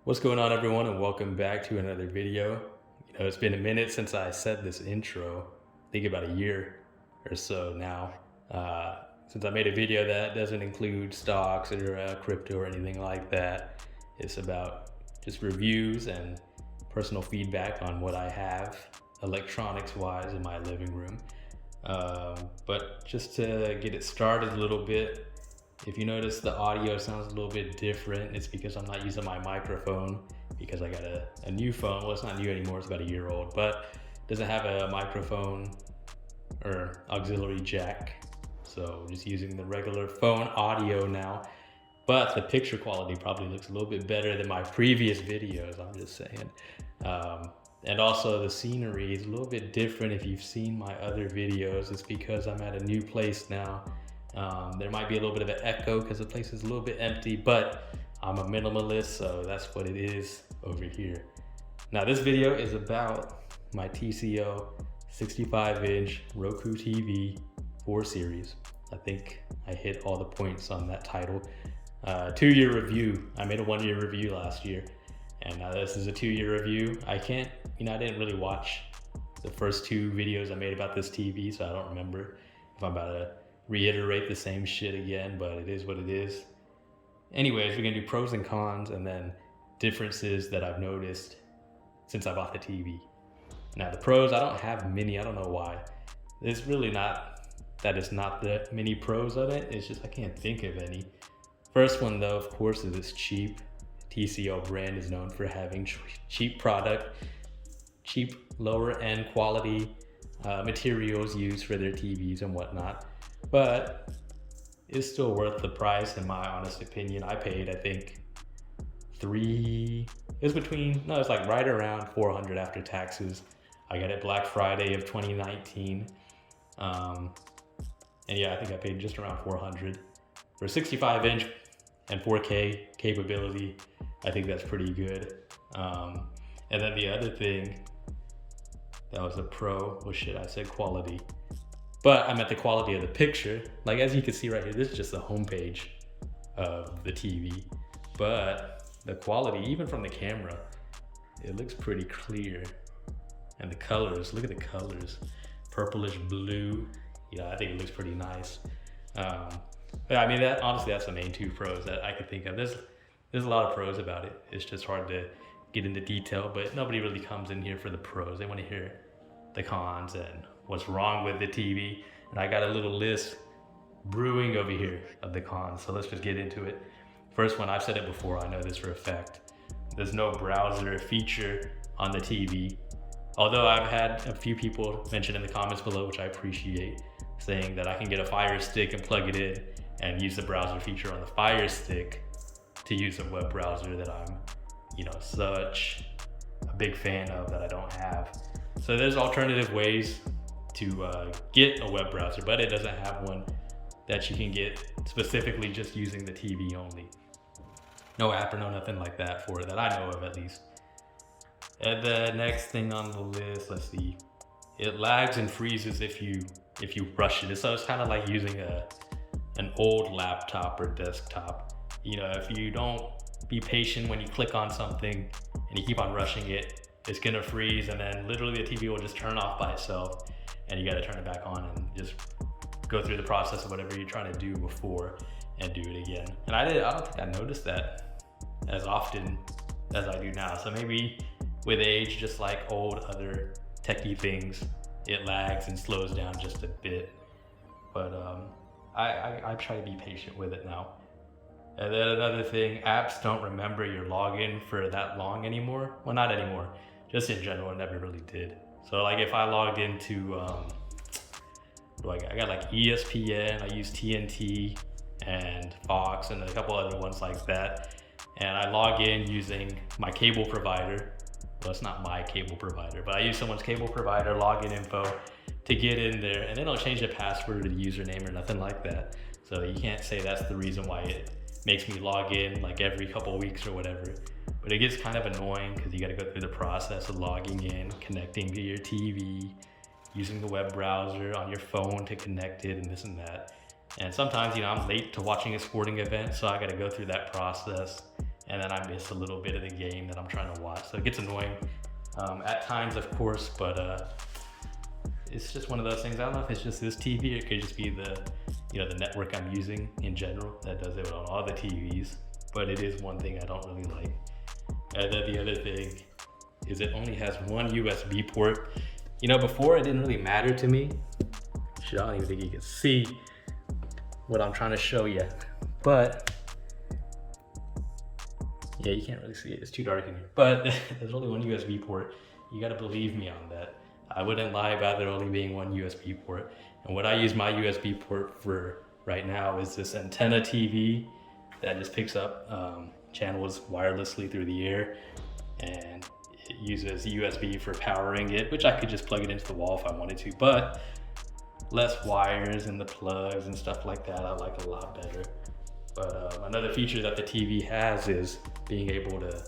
What's going on, everyone, and welcome back to another video. It's been a minute since I said this intro. I think about a year or so now. Since I made a video that doesn't include stocks or crypto or anything like that. It's about just reviews and personal feedback on what I have electronics-wise in my living room. But just to get it started a little bit, if you notice the audio sounds a little bit different, it's because I'm not using my microphone because I got a new phone. Well, it's not new anymore, it's about a year old, but it doesn't have a microphone or auxiliary jack. So just using the regular phone audio now. But the picture quality probably looks a little bit better than my previous videos, I'm just saying. And also the scenery is a little bit different. If you've seen my other videos, it's because I'm at a new place now. There might be a little bit of an echo because the place is a little bit empty, but I'm a minimalist, so that's what it is over here. Now this video is about my TCL 65-inch Roku TV 4 series. I think I hit all the points on that title. 2-year review. I made a 1-year review last year, and this is a 2-year review. I didn't really watch the first 2 videos I made about this TV, so I don't remember if I'm about to reiterate the same shit again, but it is what it is. Anyways, we're gonna do pros and cons and then differences that I've noticed since I bought the TV. Now the pros, I don't have many, I don't know why. It's really not that it's not that many pros of it, it's just I can't think of any. First one though, of course, is it's cheap. TCL brand is known for having cheap product, cheap lower end quality materials used for their TVs and whatnot. But it's still worth the price in my honest opinion. I paid, I think, it's like right around 400 after taxes. I got it Black Friday of 2019. And yeah, I think I paid just around 400 for 65-inch and 4K capability. I think that's pretty good. And then the other thing that was a pro, I said quality. But I meant the quality of the picture. Like as you can see right here, this is just the homepage of the TV. But the quality, even from the camera, it looks pretty clear. And the colors, look at the colors. Purplish blue. I think it looks pretty nice. But I mean, honestly, that's the main 2 pros that I could think of. There's a lot of pros about it. It's just hard to get into detail, but nobody really comes in here for the pros. They want to hear the cons and what's wrong with the TV. And I got a little list brewing over here of the cons. So let's just get into it. First one, I've said it before, I know this for a fact. There's no browser feature on the TV. Although I've had a few people mention in the comments below, which I appreciate, saying that I can get a Fire Stick and plug it in and use the browser feature on the Fire Stick to use a web browser that I'm, such a big fan of that I don't have. So there's alternative ways to get a web browser, but it doesn't have one that you can get specifically just using the TV only. No app or no nothing like that for it that I know of, at least. And the next thing on the list, let's see, it lags and freezes if you rush it. So it's kind of like using an old laptop or desktop. If you don't be patient when you click on something and you keep on rushing it, it's gonna freeze, and then literally the TV will just turn off by itself, and you gotta turn it back on and just go through the process of whatever you're trying to do before and do it again. And I don't think I noticed that as often as I do now. So maybe with age, just like old other techie things, it lags and slows down just a bit. But I try to be patient with it now. And then another thing, apps don't remember your login for that long anymore. Well, not anymore, just in general, it never really did. So like if I logged into, I got like ESPN, I use TNT and Fox and a couple other ones like that. And I log in using my cable provider. Well, it's not my cable provider, but I use someone's cable provider login info to get in there, and they don't change the password or the username or nothing like that. So you can't say that's the reason why it makes me log in like every couple of weeks or whatever. But it gets kind of annoying because you got to go through the process of logging in, connecting to your TV, using the web browser on your phone to connect it and this and that. And sometimes, I'm late to watching a sporting event, so I got to go through that process and then I miss a little bit of the game that I'm trying to watch. So it gets annoying at times, of course, but it's just one of those things. I don't know if it's just this TV, or it could just be the the network I'm using in general that does it on all the TVs. But it is one thing I don't really like. And then the other thing is it only has one USB port. Before it didn't really matter to me. Shit, I don't even think you can see what I'm trying to show you. But yeah, you can't really see it. It's too dark in here. But there's only one USB port. You gotta believe me on that. I wouldn't lie about there only being one USB port. And what I use my USB port for right now is this antenna TV that just picks up channels wirelessly through the air, and it uses USB for powering it, which I could just plug it into the wall if I wanted to, but less wires and the plugs and stuff like that I like a lot better. But another feature that the TV has is being able to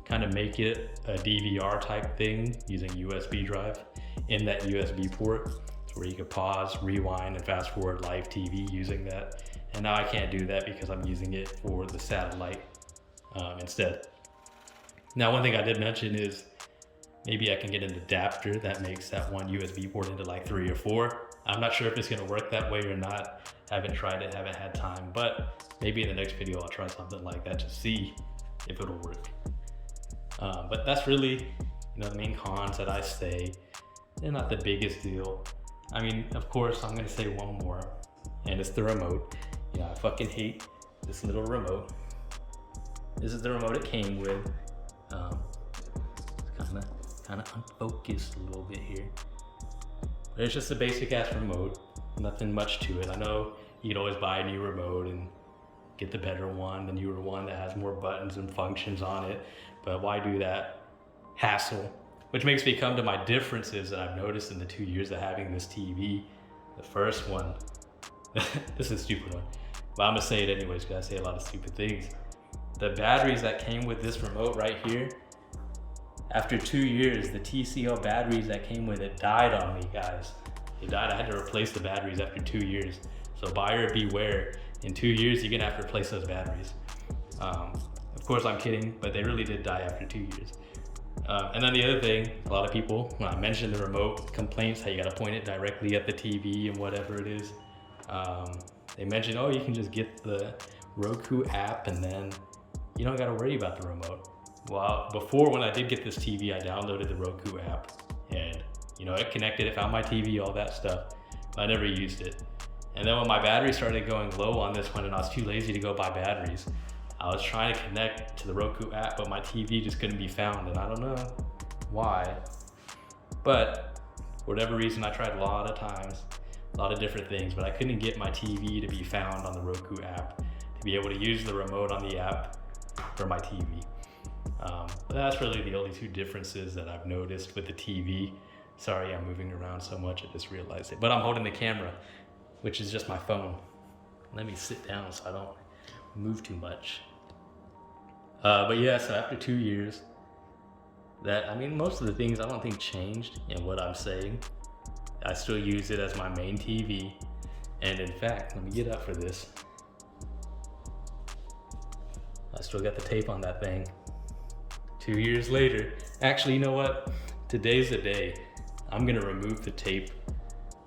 kind of make it a DVR type thing using USB drive in that USB port, where you could pause, rewind, and fast forward live TV using that. And now I can't do that because I'm using it for the satellite instead. Now, one thing I did mention is maybe I can get an adapter that makes that one USB port into like 3 or 4. I'm not sure if it's gonna work that way or not. Haven't tried it, haven't had time, but maybe in the next video I'll try something like that to see if it'll work. But that's really, the main cons that I say. They're not the biggest deal. I mean, of course, I'm gonna say one more, and it's the remote. I fucking hate this little remote. This is the remote it came with. It's kind of unfocused a little bit here. But it's just a basic ass remote. Nothing much to it. I know you could always buy a new remote and get the better one, the newer one that has more buttons and functions on it. But why do that hassle? Which makes me come to my differences that I've noticed in the 2 years of having this TV. The first one, this is a stupid one, but I'm gonna say it anyways because I say a lot of stupid things. The batteries that came with this remote right here, after 2 years, the TCL batteries that came with it died on me, guys. It died. I had to replace the batteries after 2 years. So buyer beware. In 2 years, you're gonna have to replace those batteries. Of course, I'm kidding, but they really did die after 2 years. And then the other thing, a lot of people, when I mentioned the remote complaints, how you gotta point it directly at the TV and whatever it is, they mentioned, oh, you can just get the Roku app and then you don't gotta worry about the remote. Well, before, when I did get this TV, I downloaded the Roku app and it connected, it found my TV, all that stuff. I never used it. And then when my battery started going low on this one and I was too lazy to go buy batteries, I was trying to connect to the Roku app, but my TV just couldn't be found, and I don't know why. But for whatever reason, I tried a lot of times, a lot of different things, but I couldn't get my TV to be found on the Roku app, to be able to use the remote on the app for my TV. But that's really the only two differences that I've noticed with the TV. Sorry, I'm moving around so much, I just realized it. But I'm holding the camera, which is just my phone. Let me sit down so I don't move too much. But yeah, so after 2 years, most of the things I don't think changed in what I'm saying. I still use it as my main TV. And in fact, let me get up for this. I still got the tape on that thing. 2 years later. Actually, you know what? Today's the day. I'm gonna remove the tape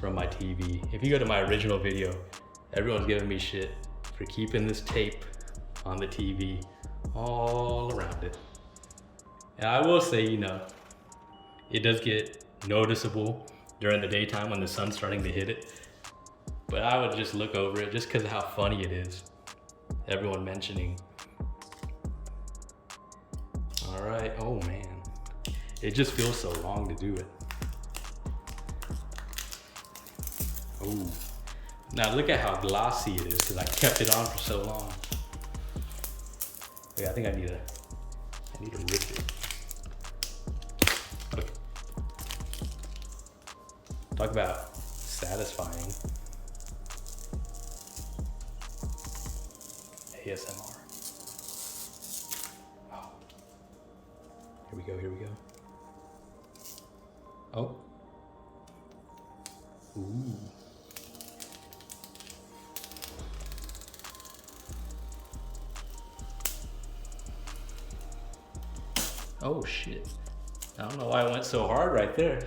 from my TV. If you go to my original video, everyone's giving me shit for keeping this tape on the TV all around it. And I will say, it does get noticeable during the daytime when the sun's starting to hit it. But I would just look over it just because of how funny it is. Everyone mentioning. All right, oh man. It just feels so wrong to do it. Oh, now look at how glossy it is because I kept it on for so long. Yeah, I think I need to rip it. Okay. Talk about satisfying. ASMR. Oh. Here we go. Oh. Ooh. Oh shit. I don't know why I went so hard right there.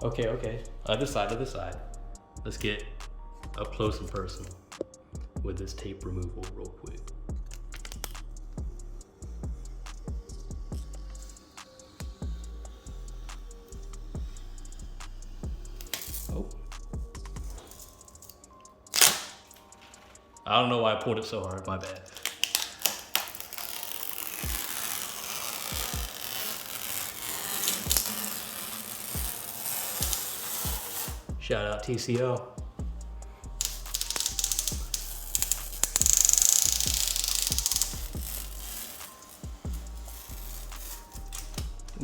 Okay. Other side. Let's get up close and personal with this tape removal real quick. Oh. I don't know why I pulled it so hard, my bad. Shout out TCL.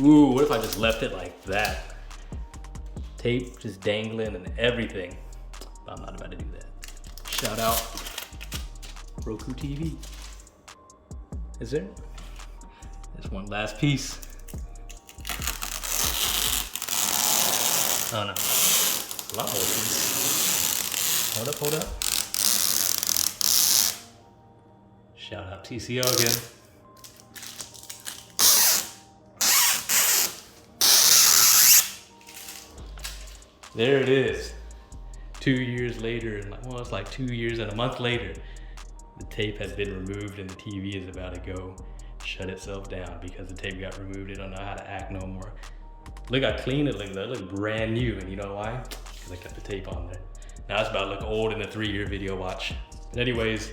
Ooh, what if I just left it like that? Tape just dangling and everything. But I'm not about to do that. Shout out Roku TV. Is there? There's one last piece. Oh no. A lot more pieces. Hold up. Shout out TCL again. There it is. 2 years later, well, it's like 2 years and a month later, the tape has been removed and the TV is about to go shut itself down because the tape got removed. It don't know how to act no more. Look how clean it looked. It looked brand new, and you know why? Because I kept the tape on there. Now it's about to look old in the 3-year video watch. But anyways,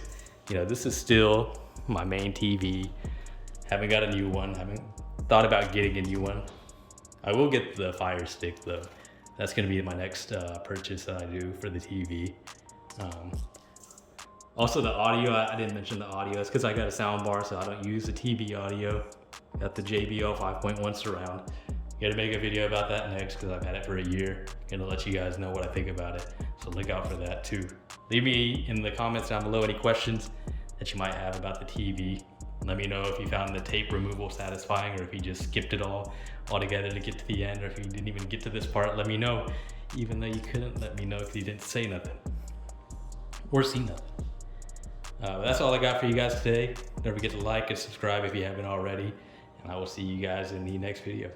you know, this is still my main TV. Haven't got a new one. Haven't thought about getting a new one. I will get the Fire Stick though. That's gonna be my next purchase that I do for the TV. Also the audio, I didn't mention the audio. It's because I got a sound bar, so I don't use the TV audio. Got the JBL 5.1 surround. Gotta make a video about that next because I've had it for a year. Gonna let you guys know what I think about it. So look out for that too. Leave me in the comments down below any questions that you might have about the TV. Let me know if you found the tape removal satisfying or if you just skipped it all altogether to get to the end, or if you didn't even get to this part, let me know. Even though you couldn't let me know because you didn't say nothing or see nothing. But that's all I got for you guys today. Don't forget to like and subscribe if you haven't already, and I will see you guys in the next video.